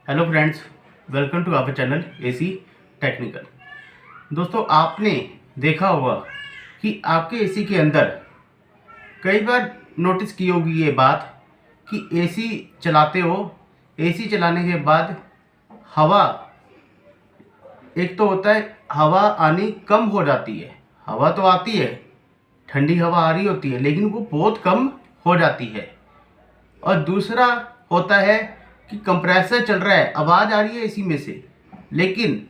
Hello friends, welcome to our channel AC technical. दोस्तों, आपने देखा होगा कि आपके एसी के अंदर कई बार नोटिस की होगी ये बात कि एसी चलाते हो, एसी चलाने के बाद हवा, एक तो होता है हवा आनी कम हो जाती है। हवा तो आती है, ठंडी हवा आ रही होती है, लेकिन वो बहुत कम हो जाती है। और दूसरा होता है कि कंप्रेसर चल रहा है, आवाज़ आ रही है एसी में से, लेकिन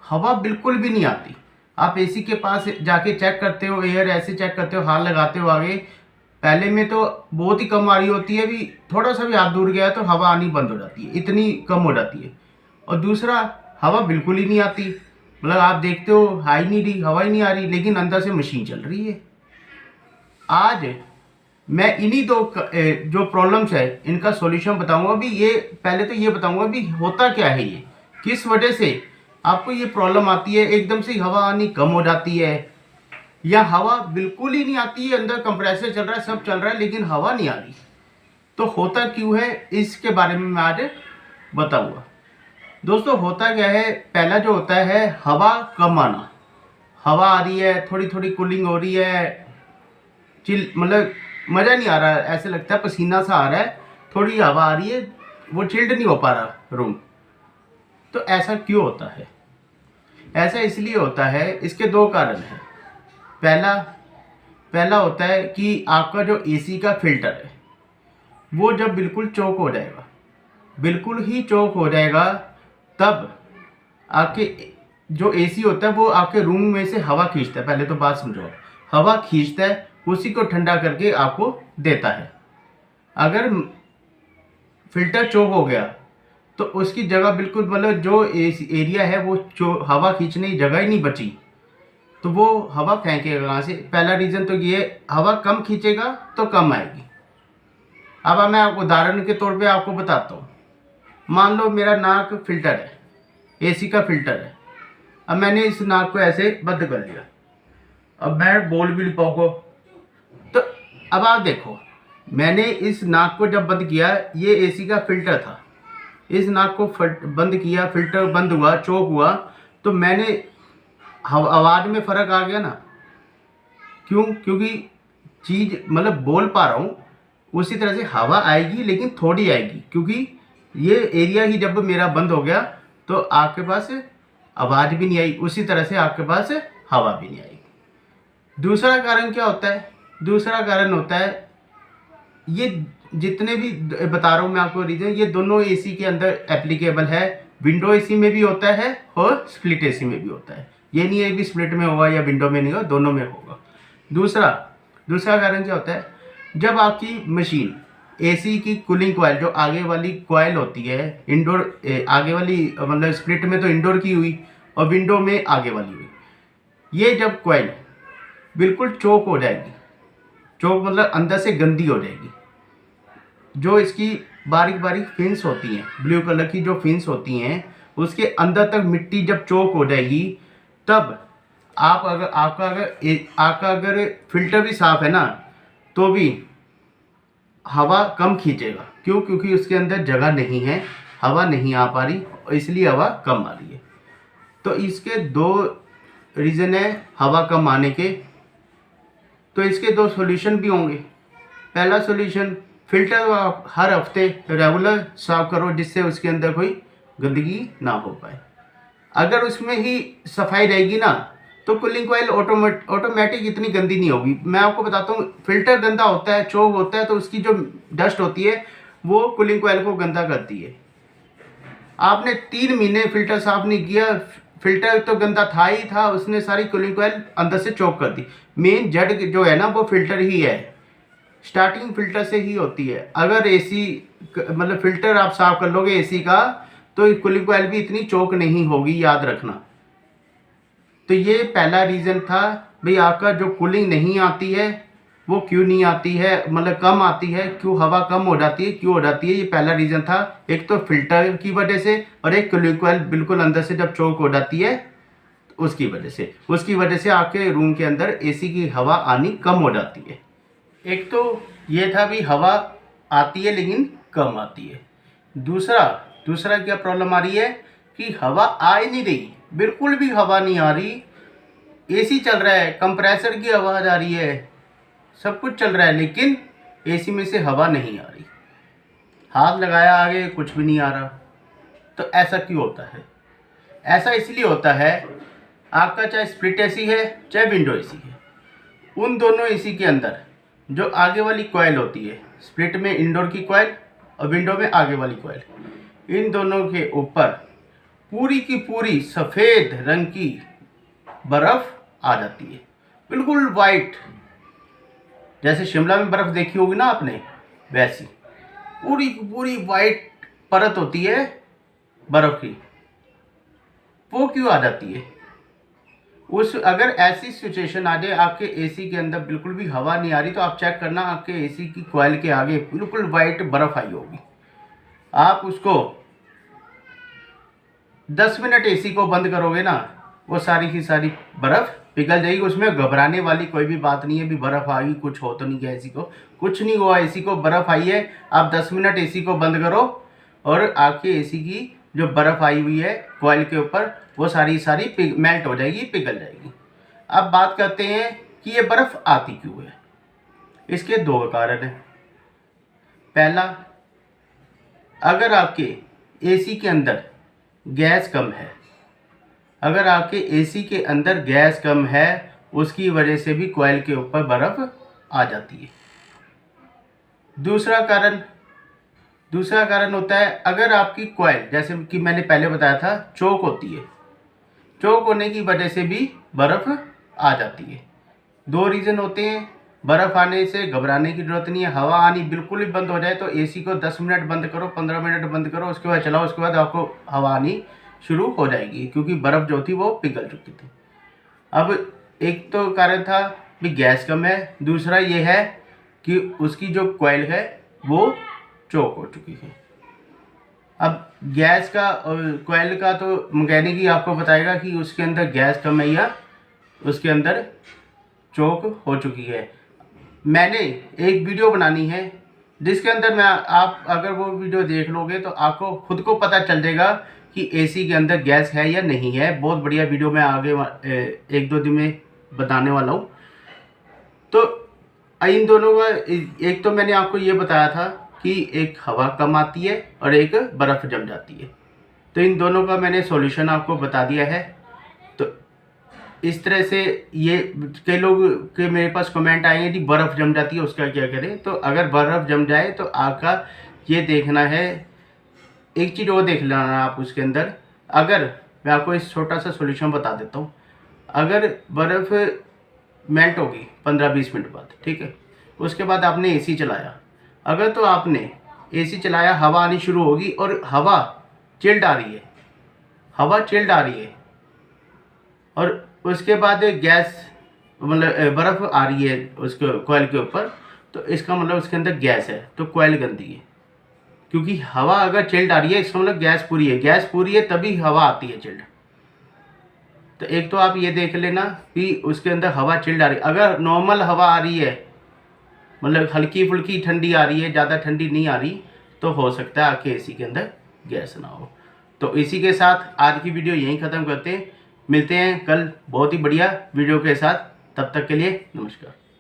हवा बिल्कुल भी नहीं आती। आप एसी के पास जाके चेक करते हो, एयर ऐसे चेक करते हो, हाथ लगाते हो आगे, पहले में तो बहुत ही कम आ रही होती है, भी थोड़ा सा भी हाथ दूर गया तो हवा आनी बंद हो जाती है, इतनी कम हो जाती है। और दूसरा, हवा बिल्कुल ही नहीं आती, मतलब आप देखते हो हाई नहीं रही, हवा ही नहीं आ रही, लेकिन अंदर से मशीन चल रही है। आज मैं इन्हीं दो जो प्रॉब्लम्स है इनका सॉल्यूशन बताऊंगा। भी ये पहले तो ये बताऊंगा भी होता क्या है, ये किस वजह से आपको ये प्रॉब्लम आती है। एकदम से हवा आनी कम हो जाती है, या हवा बिल्कुल ही नहीं आती है, अंदर कंप्रेसर चल रहा है, सब चल रहा है, लेकिन हवा नहीं आ रही। तो होता क्यों है, इसके बारे में मैं आज बताऊंगा। दोस्तों, होता क्या है, पहला जो होता है हवा कम आना। हवा आ रही है, थोड़ी थोड़ी कूलिंग हो रही है, चिल मतलब मज़ा नहीं आ रहा है, ऐसे लगता है पसीना सा आ रहा है, थोड़ी हवा आ रही है, वो चिल्ड नहीं हो पा रहा रूम। तो ऐसा क्यों होता है? ऐसा इसलिए होता है, इसके दो कारण हैं। पहला पहला होता है कि आपका जो एसी का फिल्टर है वो जब बिल्कुल चौक हो जाएगा, बिल्कुल ही चौक हो जाएगा, तब आपके जो एसी होता है वो आपके रूम में से हवा खींचता है। पहले तो बात समझो, हवा खींचता है, उसी को ठंडा करके आपको देता है। अगर फिल्टर चौक हो गया तो उसकी जगह बिल्कुल, मतलब जो एरिया है वो हवा खींचने की जगह ही नहीं बची, तो वो हवा फेंकेगा कहाँ से? पहला रीज़न तो ये, हवा कम खींचेगा तो कम आएगी। अब मैं आपको उदाहरण के तौर पे आपको बताता हूँ। मान लो मेरा नाक फिल्टर है, एसी का फिल्टर है। अब मैंने इस नाक को ऐसे बंद कर लिया, अब मैं बोल भी नहीं पाऊंगा। तो अब आप देखो, मैंने इस नाक को जब बंद किया, ये एसी का फिल्टर था, इस नाक को बंद किया, फिल्टर बंद हुआ, चौक हुआ, तो मैंने आवाज़ में फ़र्क आ गया ना। क्यों? क्योंकि चीज़ मतलब बोल पा रहा हूँ, उसी तरह से हवा आएगी, लेकिन थोड़ी आएगी, क्योंकि ये एरिया ही जब मेरा बंद हो गया तो आपके पास आवाज़ भी नहीं आई, उसी तरह से आपके पास हवा भी नहीं आएगी। दूसरा कारण क्या होता है? दूसरा कारण होता है, ये जितने भी बता रहा हूँ मैं आपको रीज़न, ये दोनों एसी के अंदर एप्लीकेबल है। विंडो एसी में भी होता है और स्प्लिट एसी में भी होता है। ये नहीं है कि स्प्लिट में होगा या विंडो में नहीं होगा, दोनों में होगा। दूसरा दूसरा कारण क्या होता है, जब आपकी मशीन एसी की कूलिंग कॉइल, जो आगे वाली कॉइल होती है इंडोर, आगे वाली मतलब स्प्लिट में तो इंडोर की हुई और विंडो में आगे वाली हुई, ये जब कॉइल बिल्कुल चौक हो जाएगी, चौक मतलब अंदर से गंदी हो जाएगी, जो इसकी बारीक बारीक फिन्स होती हैं, ब्लू कलर की जो फिन्स होती हैं, उसके अंदर तक मिट्टी जब चौक हो जाएगी, तब आपका अगर फिल्टर भी साफ है ना, तो भी हवा कम खींचेगा। क्यों? क्योंकि उसके अंदर जगह नहीं है, हवा नहीं आ पा रही, और इसलिए हवा कम आ रही है। तो इसके दो रीज़न है हवा कम आने के। तो इसके दो सॉल्यूशन भी होंगे। पहला सॉल्यूशन, फिल्टर आप हर हफ्ते रेगुलर साफ करो, जिससे उसके अंदर कोई गंदगी ना हो पाए। अगर उसमें ही सफाई रहेगी ना, तो कूलिंग कॉइल ऑटोमेटिक इतनी गंदी नहीं होगी। मैं आपको बताता हूँ, फिल्टर गंदा होता है, चौक होता है, तो उसकी जो डस्ट होती है वो कूलिंग कॉइल को गंदा करती है। आपने 3 महीने फिल्टर साफ नहीं किया, फिल्टर तो गंदा था ही था, उसने सारी कूलिंग कॉइल अंदर से चौक कर दी। मेन जड़ जो है ना, वो फिल्टर ही है, स्टार्टिंग फिल्टर से ही होती है। अगर एसी मतलब फिल्टर आप साफ कर लोगे एसी का, तो कूलिंग कॉइल भी इतनी चौक नहीं होगी, याद रखना। तो ये पहला रीज़न था भाई, आपका जो कूलिंग नहीं आती है वो क्यों नहीं आती है, मतलब कम आती है, क्यों हवा कम हो जाती है, क्यों हो जाती है, ये पहला रीज़न था। एक तो फिल्टर की वजह से, और एक कूलिंग कॉइल बिल्कुल अंदर से जब चौक हो जाती है उसकी वजह से आपके रूम के अंदर एसी की हवा आनी कम हो जाती है। एक तो ये था भी हवा आती है लेकिन कम आती है। दूसरा, दूसरा क्या प्रॉब्लम आ रही है कि हवा आ ही नहीं रही, बिल्कुल भी हवा नहीं आ रही। एसी चल रहा है, कंप्रेसर की आवाज़ आ रही है, सब कुछ चल रहा है, लेकिन एसी में से हवा नहीं आ रही। हाथ लगाया आगे, कुछ भी नहीं आ रहा। तो ऐसा क्यों होता है? ऐसा इसलिए होता है, आपका चाहे स्प्लिट एसी है चाहे विंडो एसी है, उन दोनों एसी के अंदर जो आगे वाली कॉइल होती है, स्प्लिट में इंडोर की कॉइल और विंडो में आगे वाली कॉइल, इन दोनों के ऊपर पूरी की पूरी सफ़ेद रंग की बर्फ़ आ जाती है, बिल्कुल वाइट। जैसे शिमला में बर्फ़ देखी होगी ना आपने, वैसी पूरी की पूरी वाइट परत होती है बर्फ़ की। वो क्यों आ जाती है? अगर ऐसी सिचुएशन आ जाए आपके एसी के अंदर बिल्कुल भी हवा नहीं आ रही, तो आप चेक करना आपके एसी की कॉइल के आगे बिल्कुल वाइट बर्फ़ आई होगी। आप उसको 10 मिनट एसी को बंद करोगे ना, वो सारी की सारी बर्फ़ पिघल जाएगी। उसमें घबराने वाली कोई भी बात नहीं है, भी बर्फ़ आई, कुछ हो तो नहीं गया एसी को, कुछ नहीं हुआ। एसी को बर्फ़ आई है, आप 10 मिनट एसी को बंद करो और आपके एसी की जो बर्फ़ आई हुई है कॉइल के ऊपर, वो सारी मेल्ट हो जाएगी, पिघल जाएगी। अब बात करते हैं कि ये बर्फ़ आती क्यों है। इसके दो कारण हैं। पहला, अगर आपके एसी के अंदर गैस कम है, अगर आपके एसी के अंदर गैस कम है, उसकी वजह से भी कॉइल के ऊपर बर्फ़ आ जाती है। दूसरा कारण होता है, अगर आपकी कॉइल, जैसे कि मैंने पहले बताया था, चोक होती है, चोक होने की वजह से भी बर्फ़ आ जाती है। दो रीज़न होते हैं। बर्फ़ आने से घबराने की ज़रूरत नहीं है। हवा आनी बिल्कुल ही बंद हो जाए तो एसी को 10 मिनट बंद करो, 15 मिनट बंद करो, उसके बाद चलाओ, उसके बाद आपको हवा आनी शुरू हो जाएगी, क्योंकि बर्फ़ जो थी वो पिघल चुकी थी। अब एक तो कारण था कि गैस कम है, दूसरा ये है कि उसकी जो कॉइल है वो चोक हो चुकी है। अब गैस का और कॉइल का तो मैकेनिक ही आपको बताएगा कि उसके अंदर गैस कम है या उसके अंदर चोक हो चुकी है। मैंने एक वीडियो बनानी है जिसके अंदर आप अगर वो वीडियो देख लोगे तो आपको खुद को पता चल जाएगा कि एसी के अंदर गैस है या नहीं है। बहुत बढ़िया वीडियो मैं आगे 1-2 दिन में बताने वाला हूँ। तो इन दोनों का, एक तो मैंने आपको ये बताया था कि एक हवा कम आती है और एक बर्फ़ जम जाती है, तो इन दोनों का मैंने सॉल्यूशन आपको बता दिया है। तो इस तरह से ये कई लोग के मेरे पास कमेंट आएंगे कि बर्फ़ जम जाती है, उसका क्या करें। तो अगर बर्फ़ जम जाए तो आपका ये देखना है, एक चीज़ और देख लेना आप उसके अंदर। अगर मैं आपको इस छोटा सा सॉल्यूशन बता देता हूँ, अगर बर्फ़ मेल्ट होगी 15-20 मिनट बाद, ठीक है, उसके बाद आपने एसी चलाया, अगर तो आपने एसी चलाया, हवा आनी शुरू होगी और हवा चिल्ड आ रही है, और उसके बाद गैस मतलब बर्फ़ आ रही है उसके कॉइल के ऊपर, तो इसका मतलब उसके अंदर गैस है, तो कॉइल गंदी है। क्योंकि हवा अगर चिल्ड आ रही है, इसका मतलब गैस पूरी है तभी हवा आती है चिल्ड। तो एक तो आप ये देख लेना कि उसके अंदर हवा चिल्ड आ रही है। अगर नॉर्मल हवा आ रही है, मतलब हल्की फुल्की ठंडी आ रही है, ज़्यादा ठंडी नहीं आ रही, तो हो सकता है आपके एसी के अंदर गैस ना हो। तो इसी के साथ आज की वीडियो यहीं ख़त्म करते हैं। मिलते हैं कल बहुत ही बढ़िया वीडियो के साथ। तब तक के लिए नमस्कार।